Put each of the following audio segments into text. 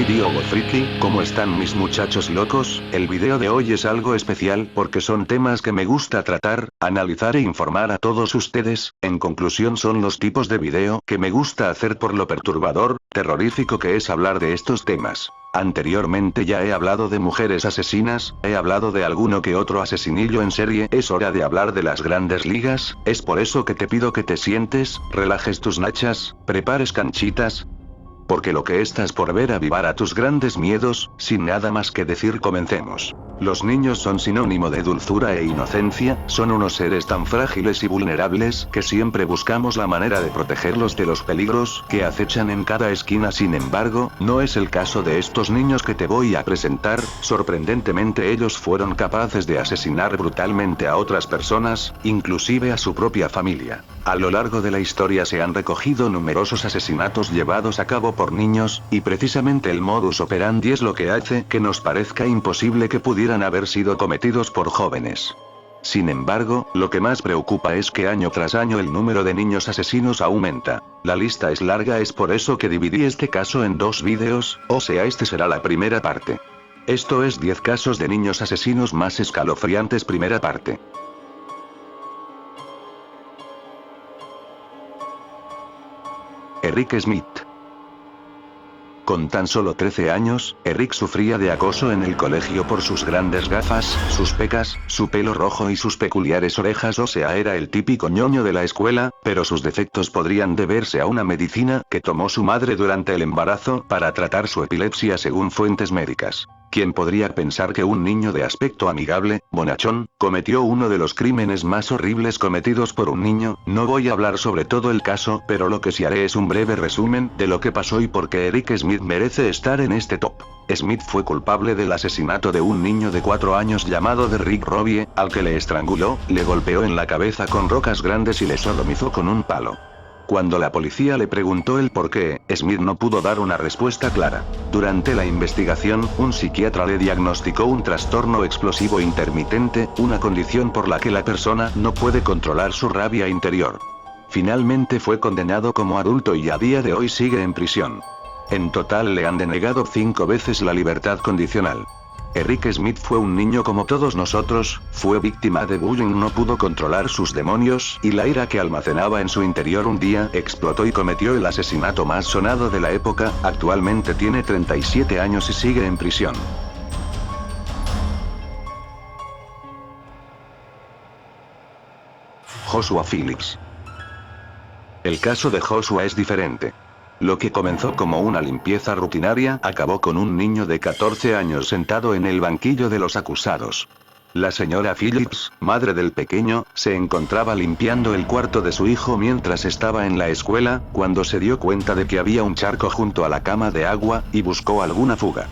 Diogo Friki, ¿cómo están mis muchachos locos? El video de hoy es algo especial porque son temas que me gusta tratar, analizar e informar a todos ustedes. En conclusión, son los tipos de video que me gusta hacer por lo perturbador, terrorífico que es hablar de estos temas. Anteriormente ya he hablado de mujeres asesinas, he hablado de alguno que otro asesinillo en serie. Es hora de hablar de las grandes ligas. Es por eso que te pido que te sientes, relajes tus nachas, prepares canchitas, porque lo que estás por ver avivará tus grandes miedos. Sin nada más que decir, comencemos. Los niños son sinónimo de dulzura e inocencia, son unos seres tan frágiles y vulnerables que siempre buscamos la manera de protegerlos de los peligros que acechan en cada esquina. Sin embargo, no es el caso de estos niños que te voy a presentar. Sorprendentemente, ellos fueron capaces de asesinar brutalmente a otras personas, inclusive a su propia familia. A lo largo de la historia se han recogido numerosos asesinatos llevados a cabo por niños, y precisamente el modus operandi es lo que hace que nos parezca imposible que pudieran haber sido cometidos por jóvenes. Sin embargo, lo que más preocupa es que año tras año el número de niños asesinos aumenta. La lista es larga, es por eso que dividí este caso en dos vídeos, o sea, este será la primera parte. Esto es 10 casos de niños asesinos más escalofriantes, primera parte. Eric Smith. Con tan solo 13 años, Eric sufría de acoso en el colegio por sus grandes gafas, sus pecas, su pelo rojo y sus peculiares orejas. O sea, era el típico ñoño de la escuela, pero sus defectos podrían deberse a una medicina que tomó su madre durante el embarazo para tratar su epilepsia, según fuentes médicas. ¿Quién podría pensar que un niño de aspecto amigable, bonachón, cometió uno de los crímenes más horribles cometidos por un niño? No voy a hablar sobre todo el caso, pero lo que sí haré es un breve resumen de lo que pasó y por qué Eric Smith merece estar en este top. Smith fue culpable del asesinato de un niño de 4 años llamado Derrick Robbie, al que le estranguló, le golpeó en la cabeza con rocas grandes y le sodomizó con un palo. Cuando la policía le preguntó el por qué, Smith no pudo dar una respuesta clara. Durante la investigación, un psiquiatra le diagnosticó un trastorno explosivo intermitente, una condición por la que la persona no puede controlar su rabia interior. Finalmente fue condenado como adulto y a día de hoy sigue en prisión. En total le han denegado 5 veces la libertad condicional. Eric Smith fue un niño como todos nosotros, fue víctima de bullying, no pudo controlar sus demonios, y la ira que almacenaba en su interior un día explotó y cometió el asesinato más sonado de la época. Actualmente tiene 37 años y sigue en prisión. Joshua Phillips. El caso de Joshua es diferente. Lo que comenzó como una limpieza rutinaria acabó con un niño de 14 años sentado en el banquillo de los acusados. La señora Phillips, madre del pequeño, se encontraba limpiando el cuarto de su hijo mientras estaba en la escuela, cuando se dio cuenta de que había un charco junto a la cama de agua, y buscó alguna fuga.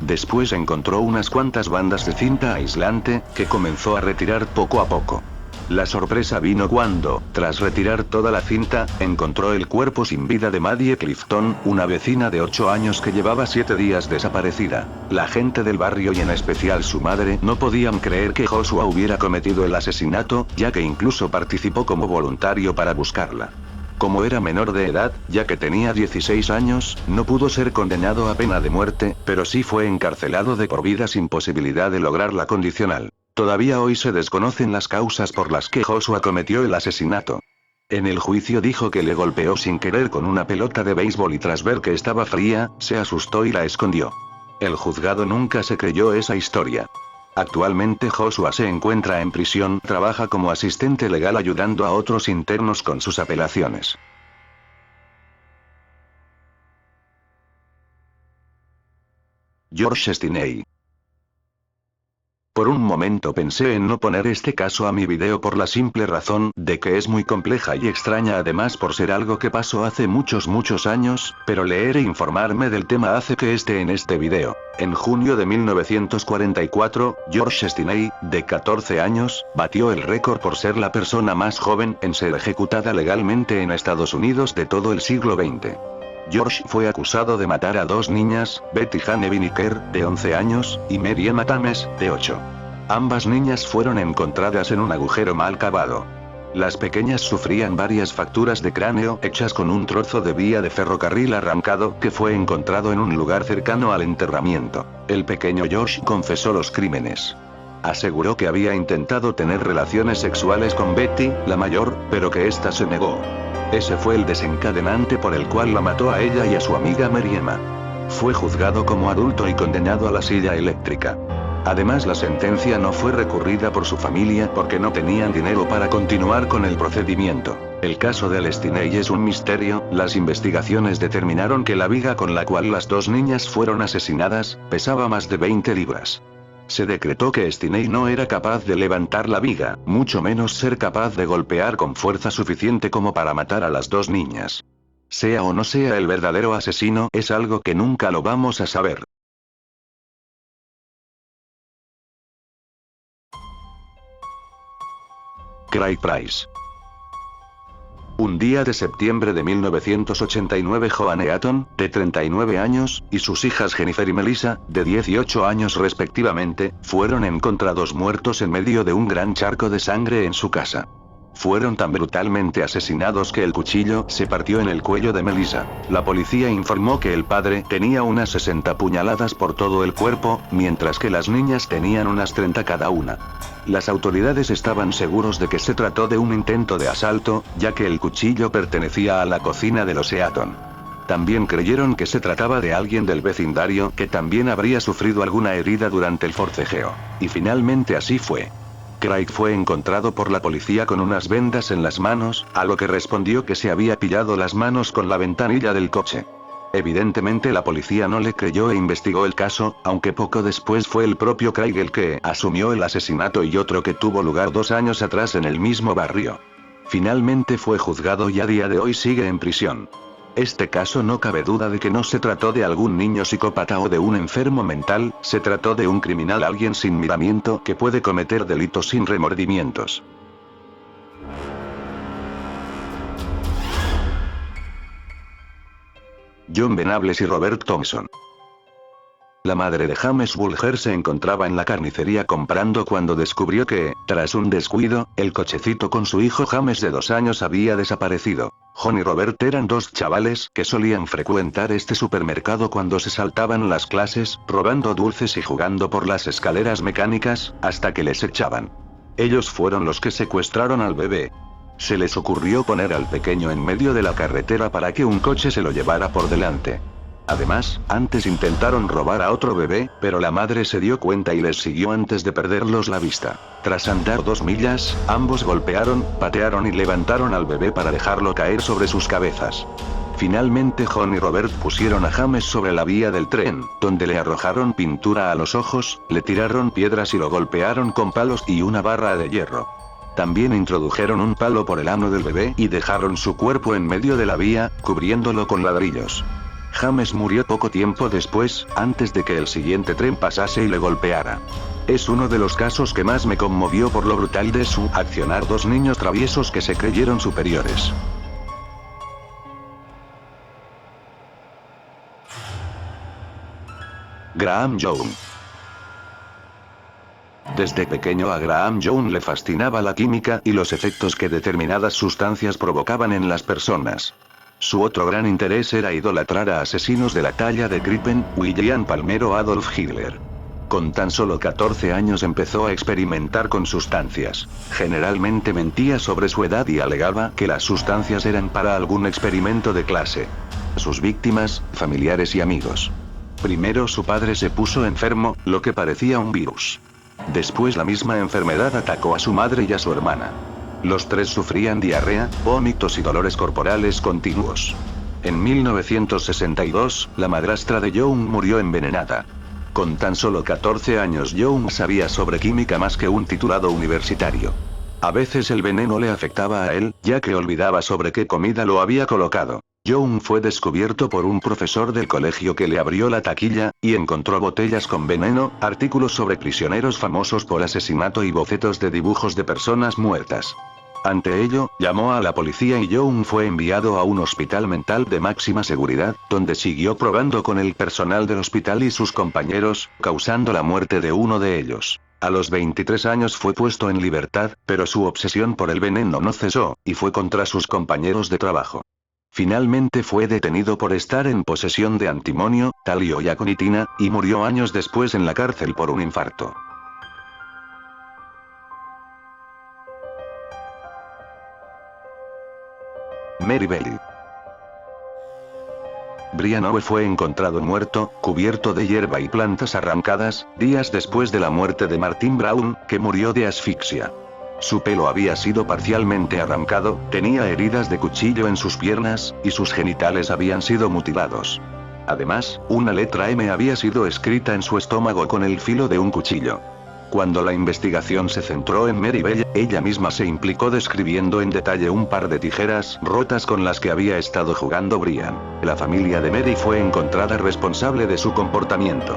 Después encontró unas cuantas bandas de cinta aislante, que comenzó a retirar poco a poco. La sorpresa vino cuando, tras retirar toda la cinta, encontró el cuerpo sin vida de Maddie Clifton, una vecina de 8 años que llevaba 7 días desaparecida. La gente del barrio y en especial su madre no podían creer que Joshua hubiera cometido el asesinato, ya que incluso participó como voluntario para buscarla. Como era menor de edad, ya que tenía 16 años, no pudo ser condenado a pena de muerte, pero sí fue encarcelado de por vida sin posibilidad de lograr la condicional. Todavía hoy se desconocen las causas por las que Joshua cometió el asesinato. En el juicio dijo que le golpeó sin querer con una pelota de béisbol y tras ver que estaba fría, se asustó y la escondió. El juzgado nunca se creyó esa historia. Actualmente Joshua se encuentra en prisión, trabaja como asistente legal ayudando a otros internos con sus apelaciones. George Stinney. Por un momento pensé en no poner este caso a mi video por la simple razón de que es muy compleja y extraña, además por ser algo que pasó hace muchos años, pero leer e informarme del tema hace que esté en este video. En junio de 1944, George Stinney, de 14 años, batió el récord por ser la persona más joven en ser ejecutada legalmente en Estados Unidos de todo el siglo XX. George fue acusado de matar a 2 niñas, Betty Jane Winiker, de 11 años, y Mary Emma Thames, de 8. Ambas niñas fueron encontradas en un agujero mal cavado. Las pequeñas sufrían varias fracturas de cráneo hechas con un trozo de vía de ferrocarril arrancado que fue encontrado en un lugar cercano al enterramiento. El pequeño Josh confesó los crímenes. Aseguró que había intentado tener relaciones sexuales con Betty, la mayor, pero que ésta se negó. Ese fue el desencadenante por el cual la mató a ella y a su amiga Mary Emma. Fue juzgado como adulto y condenado a la silla eléctrica. Además, la sentencia no fue recurrida por su familia porque no tenían dinero para continuar con el procedimiento. El caso de Stinney es un misterio. Las investigaciones determinaron que la viga con la cual las dos niñas fueron asesinadas pesaba más de 20 libras. Se decretó que Stinney no era capaz de levantar la viga, mucho menos ser capaz de golpear con fuerza suficiente como para matar a las dos niñas. Sea o no sea el verdadero asesino, es algo que nunca lo vamos a saber. Craig Price. Un día de septiembre de 1989, Joan Eaton, de 39 años, y sus hijas Jennifer y Melissa, de 18 años respectivamente, fueron encontrados muertos en medio de un gran charco de sangre en su casa. Fueron tan brutalmente asesinados que el cuchillo se partió en el cuello de Melissa. La policía informó que el padre tenía unas 60 puñaladas por todo el cuerpo, mientras que las niñas tenían unas 30 cada una. Las autoridades estaban seguros de que se trató de un intento de asalto, ya que el cuchillo pertenecía a la cocina de los Eaton. También creyeron que se trataba de alguien del vecindario que también habría sufrido alguna herida durante el forcejeo. Y finalmente así fue. Craig fue encontrado por la policía con unas vendas en las manos, a lo que respondió que se había pillado las manos con la ventanilla del coche. Evidentemente la policía no le creyó e investigó el caso, aunque poco después fue el propio Craig el que asumió el asesinato y otro que tuvo lugar 2 años atrás en el mismo barrio. Finalmente fue juzgado y a día de hoy sigue en prisión. Este caso no cabe duda de que no se trató de algún niño psicópata o de un enfermo mental, se trató de un criminal, alguien sin miramiento que puede cometer delitos sin remordimientos. John Venables y Robert Thompson. La madre de James Bulger se encontraba en la carnicería comprando cuando descubrió que, tras un descuido, el cochecito con su hijo James de 2 años había desaparecido. John y Robert eran 2 chavales que solían frecuentar este supermercado cuando se saltaban las clases, robando dulces y jugando por las escaleras mecánicas, hasta que les echaban. Ellos fueron los que secuestraron al bebé. Se les ocurrió poner al pequeño en medio de la carretera para que un coche se lo llevara por delante. Además, antes intentaron robar a otro bebé, pero la madre se dio cuenta y les siguió antes de perderlos la vista. Tras andar 2 millas, ambos golpearon, patearon y levantaron al bebé para dejarlo caer sobre sus cabezas. Finalmente John y Robert pusieron a James sobre la vía del tren, donde le arrojaron pintura a los ojos, le tiraron piedras y lo golpearon con palos y una barra de hierro. También introdujeron un palo por el ano del bebé y dejaron su cuerpo en medio de la vía, cubriéndolo con ladrillos. James murió poco tiempo después, antes de que el siguiente tren pasase y le golpeara. Es uno de los casos que más me conmovió por lo brutal de su accionar. 2 niños traviesos que se creyeron superiores. Graham Young. Desde pequeño a Graham Young le fascinaba la química y los efectos que determinadas sustancias provocaban en las personas. Su otro gran interés era idolatrar a asesinos de la talla de Crippen, William Palmer o Adolf Hitler. Con tan solo 14 años empezó a experimentar con sustancias. Generalmente mentía sobre su edad y alegaba que las sustancias eran para algún experimento de clase. Sus víctimas, familiares y amigos. Primero su padre se puso enfermo, lo que parecía un virus. Después la misma enfermedad atacó a su madre y a su hermana. Los 3 sufrían diarrea, vómitos y dolores corporales continuos. En 1962, la madrastra de Young murió envenenada. Con tan solo 14 años Young sabía sobre química más que un titulado universitario. A veces el veneno le afectaba a él, ya que olvidaba sobre qué comida lo había colocado. Young fue descubierto por un profesor del colegio que le abrió la taquilla, y encontró botellas con veneno, artículos sobre prisioneros famosos por asesinato y bocetos de dibujos de personas muertas. Ante ello, llamó a la policía y Young fue enviado a un hospital mental de máxima seguridad, donde siguió probando con el personal del hospital y sus compañeros, causando la muerte de uno de ellos. A los 23 años fue puesto en libertad, pero su obsesión por el veneno no cesó, y fue contra sus compañeros de trabajo. Finalmente fue detenido por estar en posesión de antimonio, talio y aconitina, y murió años después en la cárcel por un infarto. Mary Bailey. Brian Owe fue encontrado muerto, cubierto de hierba y plantas arrancadas, días después de la muerte de Martin Brown, que murió de asfixia. Su pelo había sido parcialmente arrancado, tenía heridas de cuchillo en sus piernas, y sus genitales habían sido mutilados. Además, una letra M había sido escrita en su estómago con el filo de un cuchillo. Cuando la investigación se centró en Mary Bell, ella misma se implicó describiendo en detalle un par de tijeras rotas con las que había estado jugando Brian. La familia de Mary fue encontrada responsable de su comportamiento.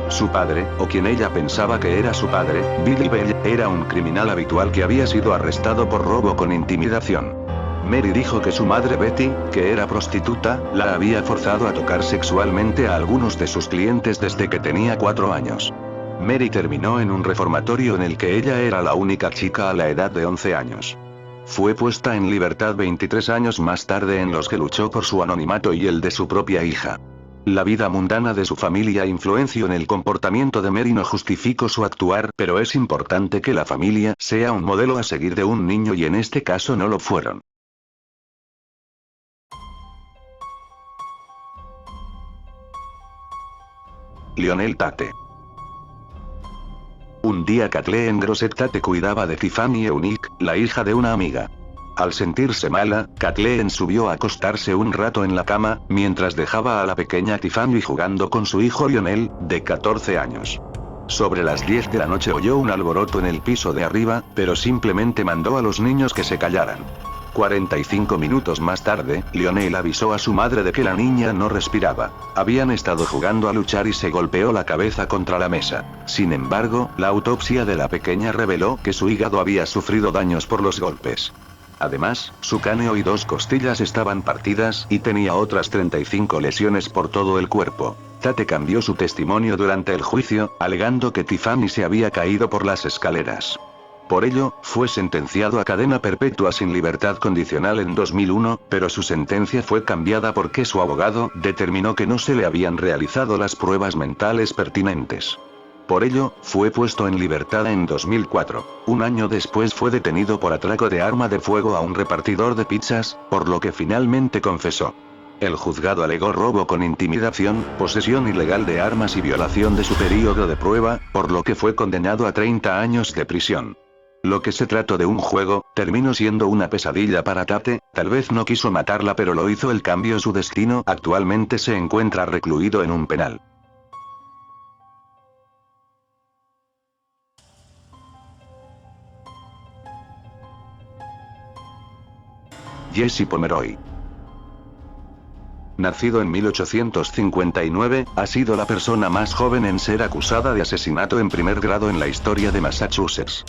Su padre, o quien ella pensaba que era su padre, Billy Bell, era un criminal habitual que había sido arrestado por robo con intimidación. Mary dijo que su madre Betty, que era prostituta, la había forzado a tocar sexualmente a algunos de sus clientes desde que tenía 4 años. Mary terminó en un reformatorio en el que ella era la única chica a la edad de 11 años. Fue puesta en libertad 23 años más tarde, en los que luchó por su anonimato y el de su propia hija. La vida mundana de su familia influenció en el comportamiento de Mary. No justificó su actuar, pero es importante que la familia sea un modelo a seguir de un niño, y en este caso no lo fueron. Lionel Tate. Un día Kathleen Grosset Tate cuidaba de Tiffany Eunice, la hija de una amiga. Al sentirse mala, Kathleen subió a acostarse un rato en la cama, mientras dejaba a la pequeña Tiffany jugando con su hijo Lionel, de 14 años. Sobre las 10 de la noche oyó un alboroto en el piso de arriba, pero simplemente mandó a los niños que se callaran. 45 minutos más tarde, Lionel avisó a su madre de que la niña no respiraba. Habían estado jugando a luchar y se golpeó la cabeza contra la mesa. Sin embargo, la autopsia de la pequeña reveló que su hígado había sufrido daños por los golpes. Además, su cráneo y 2 costillas estaban partidas y tenía otras 35 lesiones por todo el cuerpo. Tate cambió su testimonio durante el juicio, alegando que Tiffany se había caído por las escaleras. Por ello, fue sentenciado a cadena perpetua sin libertad condicional en 2001, pero su sentencia fue cambiada porque su abogado determinó que no se le habían realizado las pruebas mentales pertinentes. Por ello, fue puesto en libertad en 2004. Un año después fue detenido por atraco de arma de fuego a un repartidor de pizzas, por lo que finalmente confesó. El juzgado alegó robo con intimidación, posesión ilegal de armas y violación de su período de prueba, por lo que fue condenado a 30 años de prisión. Lo que se trató de un juego, terminó siendo una pesadilla para Tate. Tal vez no quiso matarla, pero lo hizo. El cambio su destino. Actualmente se encuentra recluido en un penal. Jesse Pomeroy. Nacido en 1859, ha sido la persona más joven en ser acusada de asesinato en primer grado en la historia de Massachusetts.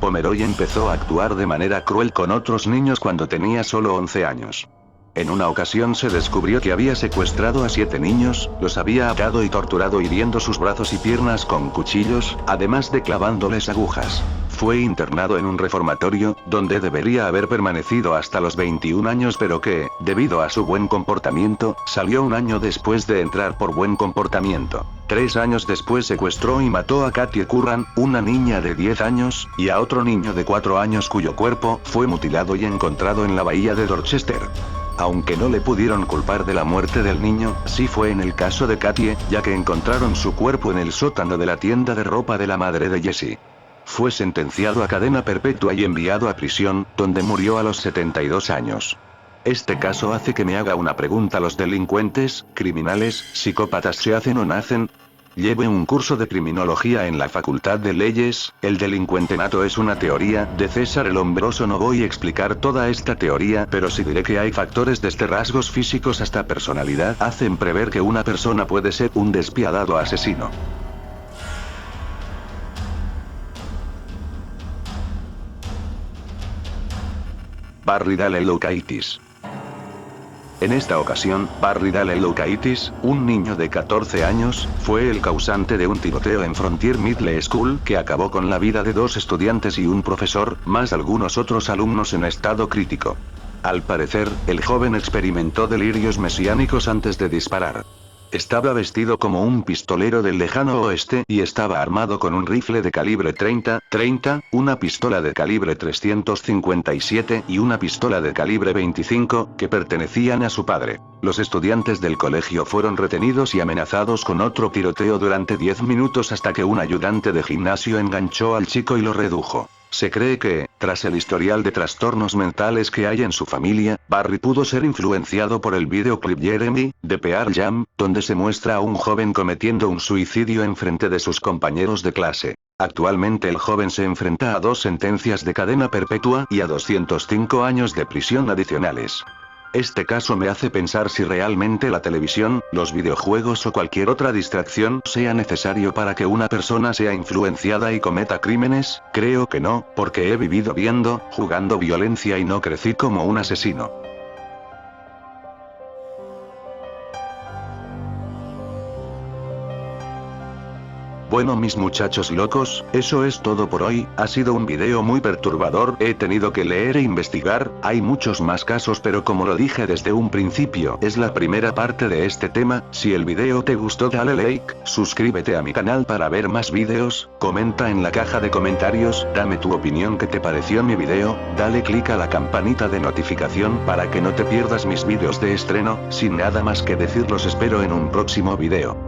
Pomeroy empezó a actuar de manera cruel con otros niños cuando tenía solo 11 años. En una ocasión se descubrió que había secuestrado a 7 niños, los había atado y torturado hiriendo sus brazos y piernas con cuchillos, además de clavándoles agujas. Fue internado en un reformatorio, donde debería haber permanecido hasta los 21 años, pero que, debido a su buen comportamiento, salió un año después de entrar por buen comportamiento. 3 años después secuestró y mató a Katie Curran, una niña de 10 años, y a otro niño de 4 años cuyo cuerpo fue mutilado y encontrado en la bahía de Dorchester. Aunque no le pudieron culpar de la muerte del niño, sí fue en el caso de Katie, ya que encontraron su cuerpo en el sótano de la tienda de ropa de la madre de Jesse. Fue sentenciado a cadena perpetua y enviado a prisión, donde murió a los 72 años. Este caso hace que me haga una pregunta: ¿los delincuentes, criminales, psicópatas se hacen o nacen? Llevé un curso de criminología en la Facultad de Leyes. El delincuente nato es una teoría de César el Hombroso. No voy a explicar toda esta teoría, pero sí diré que hay factores desde rasgos físicos hasta personalidad hacen prever que una persona puede ser un despiadado asesino. Barridal Eleucaitis. En esta ocasión, Barry Dale Loukaitis, un niño de 14 años, fue el causante de un tiroteo en Frontier Middle School que acabó con la vida de 2 estudiantes y un profesor, más algunos otros alumnos en estado crítico. Al parecer, el joven experimentó delirios mesiánicos antes de disparar. Estaba vestido como un pistolero del lejano oeste y estaba armado con un rifle de calibre 30, una pistola de calibre 357 y una pistola de calibre 25, que pertenecían a su padre. Los estudiantes del colegio fueron retenidos y amenazados con otro tiroteo durante 10 minutos hasta que un ayudante de gimnasio enganchó al chico y lo redujo. Se cree que, tras el historial de trastornos mentales que hay en su familia, Barry pudo ser influenciado por el videoclip Jeremy, de Pearl Jam, donde se muestra a un joven cometiendo un suicidio en frente de sus compañeros de clase. Actualmente el joven se enfrenta a 2 sentencias de cadena perpetua y a 205 años de prisión adicionales. Este caso me hace pensar si realmente la televisión, los videojuegos o cualquier otra distracción sea necesario para que una persona sea influenciada y cometa crímenes. Creo que no, porque he vivido viendo, jugando violencia y no crecí como un asesino. Bueno mis muchachos locos, eso es todo por hoy, ha sido un video muy perturbador, he tenido que leer e investigar, hay muchos más casos pero como lo dije desde un principio, es la primera parte de este tema. Si el video te gustó dale like, suscríbete a mi canal para ver más videos, comenta en la caja de comentarios, dame tu opinión qué te pareció mi video, dale click a la campanita de notificación para que no te pierdas mis vídeos de estreno. Sin nada más que decir los espero en un próximo video.